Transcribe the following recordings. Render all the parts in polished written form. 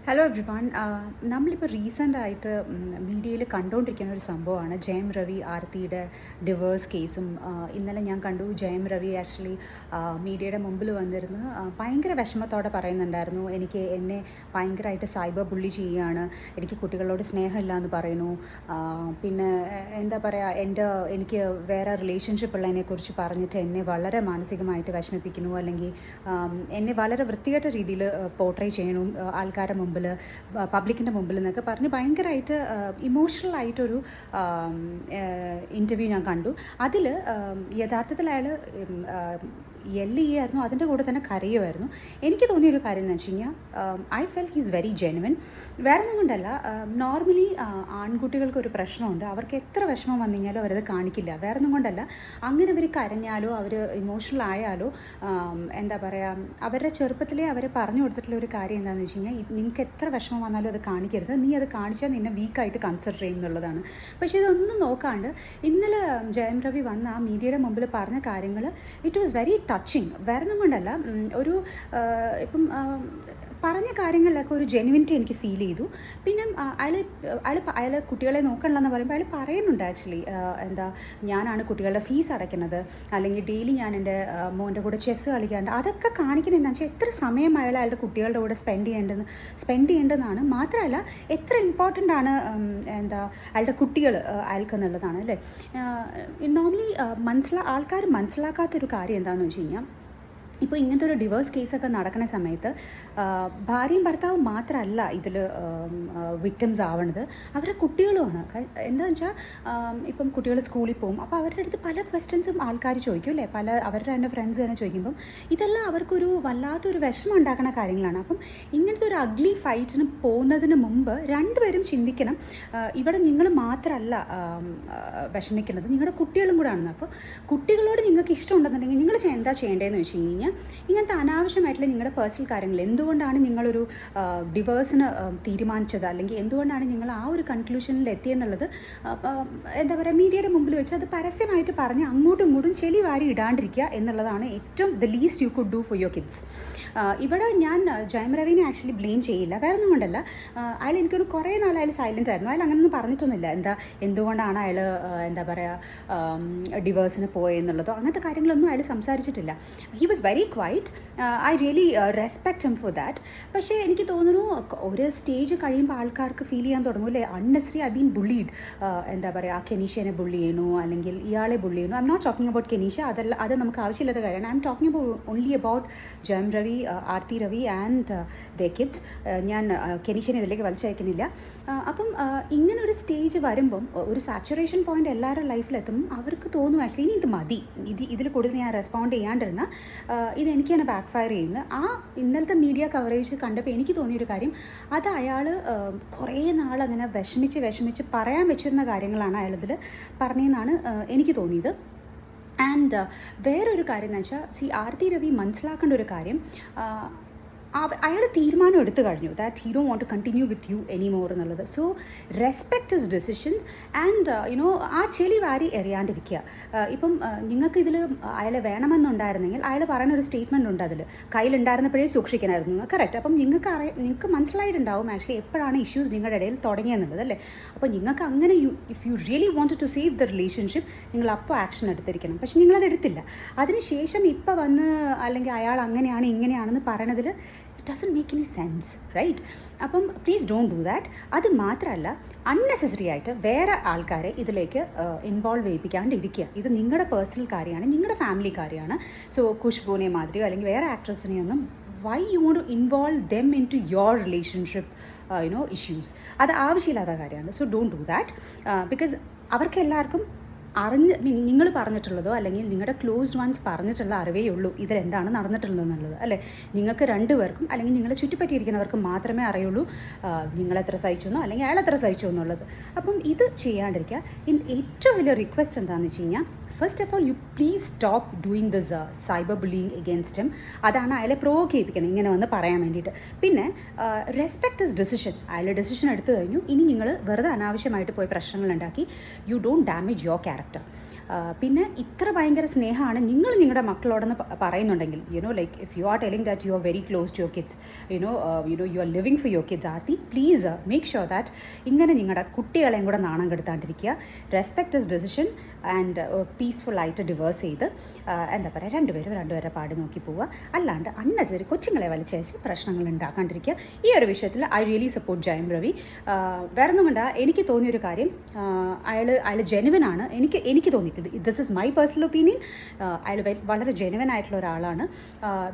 Hello every one. നമ്മളിപ്പോൾ റീസെൻ്റായിട്ട് മീഡിയയിൽ കണ്ടുകൊണ്ടിരിക്കുന്ന ഒരു സംഭവമാണ് ജയം രവി ആർത്തിയുടെ ഡിവേഴ്സ് കേസും. ഇന്നലെ ഞാൻ കണ്ടു ജയം രവി ആക്ച്വലി മീഡിയയുടെ മുമ്പിൽ വന്നിരുന്ന് ഭയങ്കര വിഷമത്തോടെ പറയുന്നുണ്ടായിരുന്നു, എന്നെ ഭയങ്കരമായിട്ട് സൈബർ ബുള്ളി ചെയ്യുകയാണ്, എനിക്ക് കുട്ടികളോട് സ്നേഹമില്ല എന്ന് പറയുന്നു, പിന്നെ എന്താ പറയുക, എനിക്ക് വേറെ റിലേഷൻഷിപ്പ് ഉള്ളതിനെക്കുറിച്ച് പറഞ്ഞിട്ട് എന്നെ വളരെ മാനസികമായിട്ട് വിഷമിപ്പിക്കുന്നു, അല്ലെങ്കിൽ എന്നെ വളരെ വൃത്തികെട്ട രീതിയിൽ പോർട്രേ ചെയ്യണം ആൾക്കാരുടെ മുമ്പിൽ, പബ്ലിക്കിൻ്റെ മുമ്പിൽ എന്നൊക്കെ പറഞ്ഞ് ഭയങ്കരമായിട്ട് ഇമോഷണലായിട്ടൊരു ഇൻ്റർവ്യൂ ഞാൻ കണ്ടു. അതിൽ യഥാർത്ഥത്തിൽ അയാൾ എല്ല് ചെയ്യായിരുന്നു, അതിൻ്റെ കൂടെ തന്നെ കരയുമായിരുന്നു. എനിക്ക് തോന്നിയൊരു കാര്യം എന്ന് വെച്ച് കഴിഞ്ഞാൽ I feel he's very genuine. വേറെ ഒന്നും കൊണ്ടല്ല, നോർമലി ആൺകുട്ടികൾക്കൊരു പ്രശ്നമുണ്ട്, അവർക്ക് എത്ര വിഷമം വന്നു കഴിഞ്ഞാലും അവരത് കാണിക്കില്ല. വേറെ ഒന്നും കൊണ്ടല്ല, അങ്ങനെ അവർ കരഞ്ഞാലോ അവർ ഇമോഷണൽ ആയാലോ എന്താ പറയുക, അവരുടെ ചെറുപ്പത്തിലേ അവർ പറഞ്ഞു കൊടുത്തിട്ടുള്ള ഒരു കാര്യം എന്താണെന്ന് വെച്ച് കഴിഞ്ഞാൽ, നിങ്ങൾക്ക് എത്ര വിഷമം വന്നാലും അത് കാണിക്കരുത്, നീ അത് കാണിച്ചാൽ നിന്നെ വീക്കായിട്ട് കൺസിഡർ ചെയ്യും എന്നുള്ളതാണ്. പക്ഷേ ഇതൊന്നും നോക്കാണ്ട് ഇന്നലെ ജയം രവി വന്ന് ആ മീഡിയയുടെ മുമ്പിൽ പറഞ്ഞ കാര്യങ്ങൾ ഇറ്റ് വാസ് വെരി ടച്ചിങ്. വേറെ ഒന്നും കൊണ്ടല്ല, ഒരു ഇപ്പം പറഞ്ഞ കാര്യങ്ങളിലൊക്കെ ഒരു ജെനുവിനിറ്റി എനിക്ക് ഫീൽ ചെയ്തു. പിന്നെ അയാൾ കുട്ടികളെ നോക്കണമെന്ന് പറയുമ്പോൾ അയാൾ പറയുന്നുണ്ട് ആക്ച്വലി, ഞാനാണ് കുട്ടികളുടെ ഫീസ് അടയ്ക്കുന്നത്, അല്ലെങ്കിൽ ഡെയിലി ഞാൻ എൻ്റെ മോൻ്റെ കൂടെ ചെസ്സ് കളിക്കാണ്ട്, അതൊക്കെ കാണിക്കുന്നത് എന്താണെന്ന് വെച്ചാൽ എത്ര സമയം അയാളുടെ കുട്ടികളുടെ കൂടെ സ്പെൻഡ് ചെയ്യേണ്ടതെന്നാണ്. മാത്രമല്ല എത്ര ഇമ്പോർട്ടൻ്റ് ആണ് അയാളുടെ കുട്ടികൾ അയാൾക്കെന്നുള്ളതാണ് അല്ലേ. നോർമലി ആൾക്കാർ മനസ്സിലാക്കാത്തൊരു കാര്യം എന്താണെന്ന് വെച്ച് കഴിഞ്ഞാൽ, ഇപ്പോൾ ഇങ്ങനത്തെ ഒരു ഡിവോഴ്സ് കേസൊക്കെ നടക്കുന്ന സമയത്ത് ഭാര്യയും ഭർത്താവും മാത്രമല്ല ഇതിൽ വിക്ടിംസ് ആവണത്, അവരുടെ കുട്ടികളുമാണ്. എന്താണെന്ന് വെച്ചാൽ ഇപ്പം കുട്ടികൾ സ്കൂളിൽ പോകും, അപ്പോൾ അവരുടെ അടുത്ത് പല ക്വസ്റ്റ്യൻസും ആൾക്കാർ ചോദിക്കും അല്ലേ, അവരുടെ തന്നെ ഫ്രണ്ട്സ് തന്നെ ചോദിക്കുമ്പം ഇതെല്ലാം അവർക്കൊരു വല്ലാത്തൊരു വിഷമം ഉണ്ടാക്കുന്ന കാര്യങ്ങളാണ്. അപ്പം ഇങ്ങനത്തെ ഒരു അഗ്ലി ഫൈറ്റിന് പോകുന്നതിന് മുമ്പ് രണ്ടുപേരും ചിന്തിക്കണം, ഇവിടെ നിങ്ങൾ മാത്രമല്ല വിഷമിക്കുന്നത്, നിങ്ങളുടെ കുട്ടികളും കൂടെ ആണെന്ന്. അപ്പോൾ കുട്ടികളോട് നിങ്ങൾക്ക് ഇഷ്ടമുണ്ടെന്നുണ്ടെങ്കിൽ നിങ്ങൾ എന്താ ചെയ്യേണ്ടതെന്ന് വെച്ച് കഴിഞ്ഞാൽ, ഇങ്ങനത്തെ അനാവശ്യമായിട്ടുള്ള നിങ്ങളുടെ പേഴ്സണൽ കാര്യങ്ങൾ, എന്തുകൊണ്ടാണ് നിങ്ങളൊരു ഡിവേഴ്സിന് തീരുമാനിച്ചത്, അല്ലെങ്കിൽ എന്തുകൊണ്ടാണ് നിങ്ങൾ ആ ഒരു കൺക്ലൂഷനിൽ എത്തിയെന്നുള്ളത് എന്താ പറയുക, മീഡിയയുടെ മുമ്പിൽ വെച്ച് അത് പരസ്യമായിട്ട് പറഞ്ഞ് അങ്ങോട്ടും ഇങ്ങോട്ടും ചെളി വാരി ഇടാണ്ടിരിക്കുക എന്നുള്ളതാണ് ഏറ്റവും the least you could do for your kids. ഇവിടെ ഞാൻ ജയം രവിനെ ആക്ച്വലി ബ്ലെയിം ചെയ്യില്ല, വേറെ ഒന്നും കൊണ്ടല്ല. അയാൾ എനിക്കൊരു കുറേ നാൾ അയാൾ സൈലൻ്റ് ആയിരുന്നു, അയാൾ അങ്ങനെയൊന്നും പറഞ്ഞിട്ടൊന്നുമില്ല, എന്തുകൊണ്ടാണ് അയാൾ എന്താ പറയുക ഡിവേഴ്സിന് പോയെന്നുള്ളതോ അങ്ങനത്തെ കാര്യങ്ങളൊന്നും അയാൾ സംസാരിച്ചിട്ടില്ല. He was very quiet. I really respect him for that. പക്ഷേ എനിക്ക് തോന്നുന്നു ഒരു സ്റ്റേജ് കഴിയുമ്പോൾ ആൾക്കാർക്ക് ഫീൽ ചെയ്യാൻ തുടങ്ങും അല്ലേ, അൺനെസറി ഐ ബീൻ ബുള്ളീഡ്, എന്താ പറയുക, കെനീഷനെ ബുള്ളി ചെയ്യണു അല്ലെങ്കിൽ ഇയാളെ ബുള്ളി ചെയ്യണു. I'm not talking about Keneesha, അത് നമുക്ക് ആവശ്യമില്ലാത്ത കാര്യമാണ്. I'm talking only about Jayam Ravi, ആർത്തി രവി ആൻഡ് ദ കിഡ്സ്. ഞാൻ കെനീഷനെ ഇതിലേക്ക് വലിച്ചയക്കുന്നില്ല. അപ്പം ഇങ്ങനെ ഒരു സ്റ്റേജ് വരുമ്പം, ഒരു സാച്ചുറേഷൻ പോയിൻ്റ് എല്ലാവരുടെ ലൈഫിലെത്തും, അവർക്ക് തോന്നും ആക്ച്വലി ഇനി ഇത് മതി, ഇതിൽ കൂടുതൽ ഞാൻ റെസ്പോണ്ട് ചെയ്യാണ്ടിരുന്ന ഇതെനിക്ക് തന്നെ ബാക്ക് ഫയർ ചെയ്യുന്നത്. ഇന്നലത്തെ മീഡിയ കവറേജ് കണ്ടപ്പോൾ എനിക്ക് തോന്നിയൊരു കാര്യം, അത് അയാൾ കുറേ നാൾ അങ്ങനെ വിഷമിച്ച് പറയാൻ വെച്ചിരുന്ന കാര്യങ്ങളാണ് അയാളിതിൽ പറഞ്ഞതെന്നാണ് എനിക്ക് തോന്നിയത്. ആൻഡ് വേറൊരു കാര്യം എന്ന് വെച്ചാൽ, ആർത്തി രവി മനസ്സിലാക്കേണ്ട ഒരു കാര്യം, അയാൾ തീരുമാനം എടുത്തു കഴിഞ്ഞു that he don't want to continue with you any more എന്നുള്ളത്. So respect his decisions and ആ ചെളി വാരി എറിയാണ്ടിരിക്കുക. ഇപ്പം നിങ്ങൾക്ക് ഇതിൽ അയാളെ വേണമെന്നുണ്ടായിരുന്നെങ്കിൽ അയാൾ പറയുന്ന ഒരു സ്റ്റേറ്റ്മെൻ്റ് ഉണ്ട്, അതിൽ കയ്യിലുണ്ടായിരുന്നപ്പോഴേ സൂക്ഷിക്കണമായിരുന്നു. കറക്റ്റ്. അപ്പം നിങ്ങൾക്ക് മനസ്സിലായിട്ടുണ്ടാവും ആക്ച്വലി എപ്പോഴാണ് ഇഷ്യൂസ് നിങ്ങളുടെ ഇടയിൽ തുടങ്ങിയെന്നുള്ളത് അല്ലേ. അപ്പോൾ നിങ്ങൾക്ക് അങ്ങനെ if you really want to save the relationship, നിങ്ങൾ അപ്പോൾ ആക്ഷൻ എടുത്തിരിക്കണം. പക്ഷെ നിങ്ങളത് എടുത്തില്ല. അതിനുശേഷം ഇപ്പോൾ വന്ന് അല്ലെങ്കിൽ അയാൾ അങ്ങനെയാണ് ഇങ്ങനെയാണെന്ന് പറയണതിൽ it doesn't make any sense, right? അപ്പം പ്ലീസ് ഡോണ്ട് ഡു ദാറ്റ്. അത് മാത്രമല്ല, അൺനെസസറി ആയിട്ട് വേറെ ആൾക്കാരെ ഇതിലേക്ക് ഇൻവോൾവ് ചെയ്യിപ്പിക്കാണ്ടിരിക്കുക. ഇത് നിങ്ങളുടെ പേഴ്സണൽ കാര്യമാണ്, നിങ്ങളുടെ ഫാമിലി കാര്യമാണ്. സോ ഖുഷ്ബുവിനെ മാതിരിയോ അല്ലെങ്കിൽ വേറെ ആക്ട്രസിനെയൊന്നും why you want to involve them into your relationship issues, അത് ആവശ്യമില്ലാത്ത കാര്യമാണ്. So don't do that. Because അവർക്ക് എല്ലാവർക്കും നിങ്ങൾ പറഞ്ഞിട്ടുള്ളതോ അല്ലെങ്കിൽ നിങ്ങളുടെ ക്ലോസ്ഡ് വൺസ് പറഞ്ഞിട്ടുള്ള അറിവേ ഉള്ളൂ ഇതിലെന്താണ് നടന്നിട്ടുള്ളതെന്നുള്ളത് അല്ലേ. നിങ്ങൾക്ക് രണ്ടുപേർക്കും അല്ലെങ്കിൽ നിങ്ങളെ ചുറ്റിപ്പറ്റിയിരിക്കുന്നവർക്ക് മാത്രമേ അറിയുള്ളൂ നിങ്ങളെത്ര സഹിച്ചു എന്നോ അല്ലെങ്കിൽ അയാൾ എത്ര സഹിച്ചു എന്നുള്ളത്. അപ്പം ഇത് ചെയ്യാണ്ടിരിക്കുക. ഏറ്റവും വലിയ റിക്വസ്റ്റ് എന്താണെന്ന് വെച്ച് കഴിഞ്ഞാൽ, first of all you please stop doing this cyber bullying against him. അതാണ് അയാളെ പ്രൊവോക്ക് ചെയ്യിപ്പിക്കണം ഇങ്ങനെ വന്ന് പറയാൻ വേണ്ടിയിട്ട്. പിന്നെ റെസ്പെക്ട് ഹിസ് ഡിസിഷൻ. അയാളുടെ ഡിസിഷൻ എടുത്തു കഴിഞ്ഞു, ഇനി നിങ്ങൾ വെറുതെ അനാവശ്യമായിട്ട് പോയി പ്രശ്നങ്ങളുണ്ടാക്കി you don't damage your character. Character. പിന്നെ ഇത്ര ഭയങ്കര സ്നേഹമാണ് നിങ്ങൾ നിങ്ങളുടെ മക്കളോടെന്ന് പറയുന്നുണ്ടെങ്കിൽ, like if you are telling that you are very close to your kids, you are living for your kids, Aarthi please make sure that ഇങ്ങനെ നിങ്ങളുടെ കുട്ടികളെയും കൂടെ നാണം കെടുത്താണ്ടിരിക്കുക. റെസ്പെക്ട് ഹിസ് ഡെസിഷൻ ആൻഡ് പീസ്ഫുള്ളായിട്ട് ഡിവേഴ്സ് ചെയ്ത് എന്താ പറയുക, രണ്ടുപേരെ പാടി നോക്കി പോവുക. അല്ലാണ്ട് അൺനെസറി കൊച്ചുങ്ങളെ വലിച്ചയച്ച് പ്രശ്നങ്ങൾ ഉണ്ടാക്കാണ്ടിരിക്കുക. ഈ ഒരു വിഷയത്തിൽ ഐ റിയലി സപ്പോർട്ട് ജയം രവി. വേറെ ഒന്നും കൊണ്ടാ എനിക്ക് തോന്നിയൊരു കാര്യം, അയാൾ ജെനുവൻ ആണ്. എനിക്ക് തോന്നി, this is my personal opinion, അയാൾ വളരെ ജെനുവൻ ആയിട്ടുള്ള ഒരാളാണ്.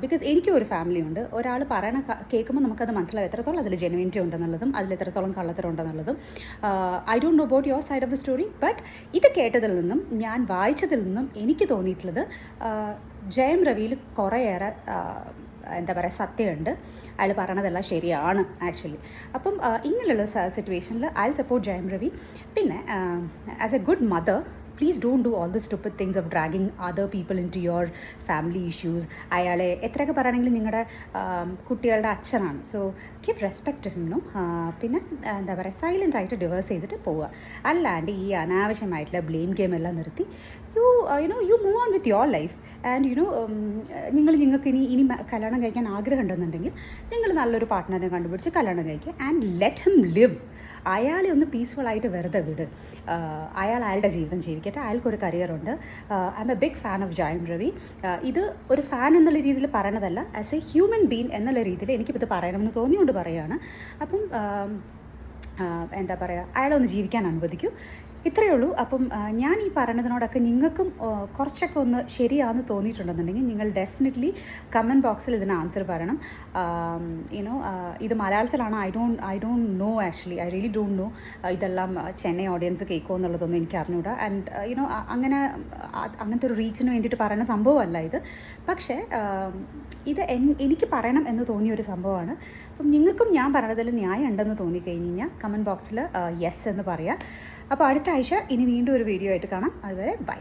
ബിക്കോസ് എനിക്കും ഒരു ഫാമിലി ഉണ്ട്. ഒരാൾ പറയണ കേൾക്കുമ്പോൾ നമുക്കത് മനസ്സിലാവും എത്രത്തോളം അതിൽ ജെനുവിനിറ്റി ഉണ്ടെന്നുള്ളതും അതിൽ എത്രത്തോളം കള്ളത്തരം ഉണ്ടെന്നുള്ളതും. I don't know about your side of the story, but ഇത് കേട്ടതിൽ നിന്നും ഞാൻ വായിച്ചതിൽ നിന്നും എനിക്ക് തോന്നിയിട്ടുള്ളത് ജയം രവിയിൽ കുറേയേറെ എന്താ പറയുക സത്യമുണ്ട്. അയാൾ പറയണതെല്ലാം ശരിയാണ് ആക്ച്വലി. അപ്പം ഇങ്ങനെയുള്ള സിറ്റുവേഷനിൽ ഐ സപ്പോർട്ട് ജയം രവി. പിന്നെ as A good mother, please don't do all the stupid things of dragging other people into your family issues. അയാളെ എത്രയൊക്കെ പറയുകയാണെങ്കിലും നിങ്ങളുടെ കുട്ടികളുടെ അച്ഛനാണ്. So give respect to him. പിന്നെ എന്താ പറയുക, സൈലൻ്റ് ആയിട്ട് ഡിവേഴ്സ് ചെയ്തിട്ട് പോവുക. അല്ലാണ്ട് ഈ അനാവശ്യമായിട്ടുള്ള ബ്ലെയിം ഗെയിം എല്ലാം നിർത്തി you move on with your life. And നിങ്ങൾക്ക് ഇനി കല്യാണം കഴിക്കാൻ ആഗ്രഹം ഉണ്ടെന്നുണ്ടെങ്കിൽ നിങ്ങൾ നല്ലൊരു പാർട്ട്ണറിനെ കണ്ടുപിടിച്ച് കല്യാണം കഴിക്കുക. And let him live. അയാളെ ഒന്ന് പീസ്ഫുള്ളായിട്ട് വെറുതെ വിട്. അയാളുടെ ജീവിതം ജീവിക്കട്ടെ. അയാൾക്കൊരു കരിയറുണ്ട്. I'm a big fan of Jayam Ravi. ഇത് ഒരു ഫാൻ എന്നുള്ള രീതിയിൽ പറയണതല്ല, ആസ് എ ഹ്യൂമൻ ബീങ് എന്നുള്ള രീതിയിൽ എനിക്കിത് പറയണമെന്ന് തോന്നിയുകൊണ്ട് പറയുകയാണ്. അപ്പം എന്താ പറയുക, അയാളൊന്ന് ജീവിക്കാൻ അനുവദിക്കൂ. ഇത്രയേ ഉള്ളൂ. അപ്പം ഞാൻ ഈ പറയുന്നതിനോടൊക്കെ നിങ്ങൾക്കും കുറച്ചൊക്കെ ഒന്ന് ശരിയാണെന്ന് തോന്നിയിട്ടുണ്ടെന്നുണ്ടെങ്കിൽ നിങ്ങൾ ഡെഫിനറ്റ്ലി കമൻറ്റ് ബോക്സിൽ ഇതിന് ആൻസർ പറയണം. ഇത് മലയാളത്തിലാണ്. I don't no actually. I really don't know ഇതെല്ലാം ചെന്നൈ ഓഡിയൻസ് കേൾക്കുമോ എന്നുള്ളതൊന്നും എനിക്ക് അറിഞ്ഞൂടാ. ആൻഡ് അങ്ങനത്തെ ഒരു റീച്ചിന് വേണ്ടിയിട്ട് പറയുന്ന സംഭവമല്ല ഇത്. പക്ഷേ ഇത് എനിക്ക് പറയണം എന്ന് തോന്നിയൊരു സംഭവമാണ്. അപ്പം നിങ്ങൾക്കും ഞാൻ പറഞ്ഞതിൽ ന്യായം ഉണ്ടെന്ന് തോന്നിക്കഴിഞ്ഞ് കഴിഞ്ഞാൽ കമൻറ്റ് ബോക്സിൽ യെസ് എന്ന് പറയുക. അപ്പോൾ അടുത്ത ആഴ്ച ഇനി വീണ്ടും ഒരു വീഡിയോ ആയിട്ട് കാണാം. അതുവരെ ബൈ.